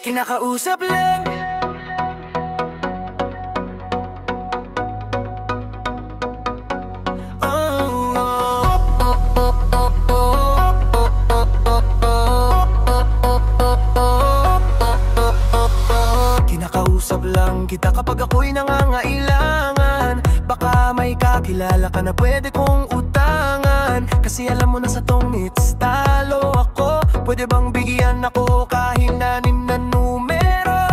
Kinakausap lang. Kinakausap lang kita kapag ako'y nangangailangan. Baka may kakilala ka na pwede kong utangan. Kasi alam mo na sa tongits talo ako. Pwede bang bigyan ako kahinanin na numero?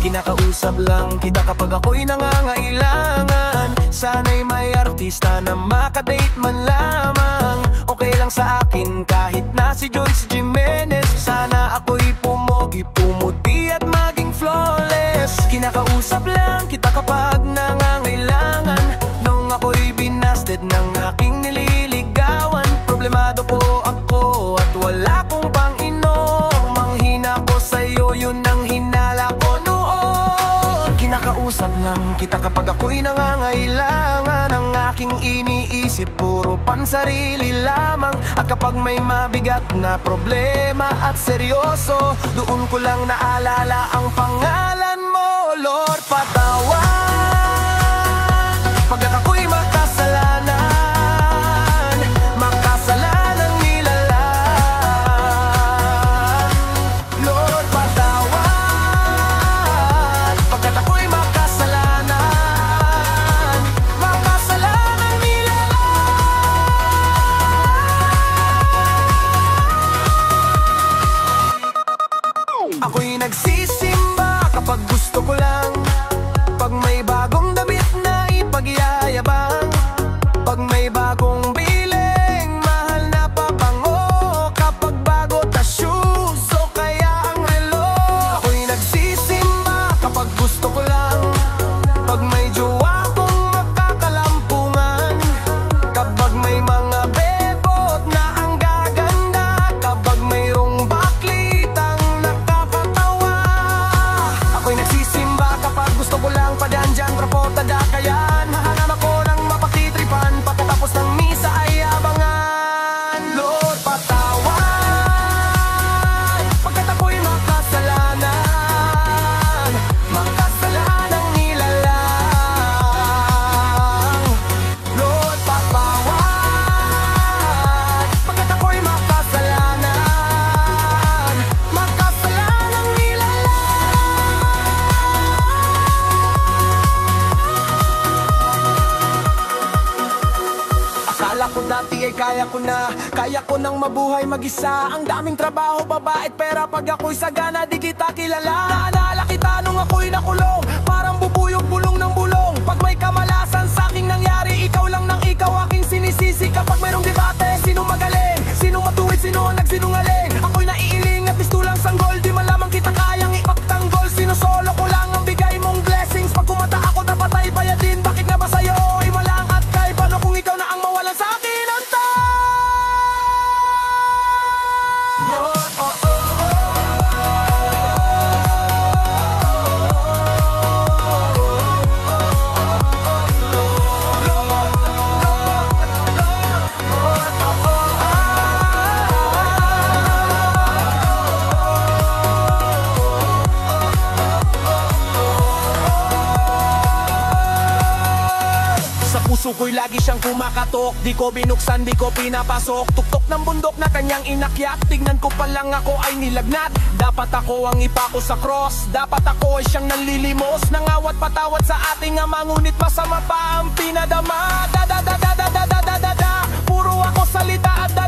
Kinakausap lang kita kapag ako'y nangangailangan. Sana'y may artista na makadate man lamang. Okay lang sa akin kahit na si Joyce Jimenez. Sana ako'y pumogi, pumuti at maging flawless. Kinakausap lang kita kapag nangangailangan. Nung ako'y binasted ng aking nililigawan. Problemado po ako at wala kong pang-inom. Manghina ko sa'yo, yun ang hinala ko noon. Kinakausap lang kita kapag ako'y nangangailangan. Ang aking iniisip puro pansarili lamang. At kapag may mabigat na problema at seryoso, doon ko lang naalala ang pangalan mo. Lord, patawan pagkat ako'y makasalanan. Makasalanang nilalang. Lord, patawan pagkat ako'y makasalanan. Makasalanang nilalang. Ako'y nagsisimba kapag gusto ko lang. Pag may bagong damit na ipagyayabang. Pag may bagong biling, mahal na pabango. Kapag bago ta shoes o kaya ang relo. Ako'y nagsisimba kapag gusto ko lang. Pag may jowa kong makakalampungan. Kapag may mga bebot na ang gaganda. Kapag mayroong baklitang nakakatawa. Ako'y nagsisimba kapag gusto ko lang. Padyan-dyan, rapota dakayan. Hahanap ako ng mapakitripan. Pagkatapos ng misa ay abangan. Lord, patawan pagkat ako'y makasalanan. Makasalanang nilalang. Lord, patawan pagkat ako'y makasalanan. Makasalanang nilalang. Akala ko dati ay kaya ko na. Kaya ko nang mabuhay mag-isa. Ang daming trabaho, babait, pera. Pag ako'y sagana, di kita kilala. Naalala kita nung ako'y nakulong. Parang bubuyog, bulong ng bulong. Pag may kamalasan sa aking nangyari, ikaw lang ng ikaw aking sinisisi. Kapag mayroong debate, sino magaling? Sino matuwid, sino ang nagsinungaling? Ako'y naiiling at pistulang sanggol. Di malamang kita kayang ipagtanggol. Sinusolo ko lang ang bigay mong blessings. Pag kumata ako, dapat ay bayadin. Bakit nga ba sa'yo ay walang at kay? Paano kung ikaw na ang mawalan sa akin ang puso ko'y lagi siyang kumakatok. Di ko binuksan, di ko pinapasok. Tuktok ng bundok na kanyang inakyat. Tignan ko pa lang ako ay nilagnat. Dapat ako ang ipako sa cross. Dapat ako ay siyang nanlilimos. Nangawat patawad sa ating ama, ngunit masama pa ang pinadama. Da da da da da da da da da. Puro ako salita at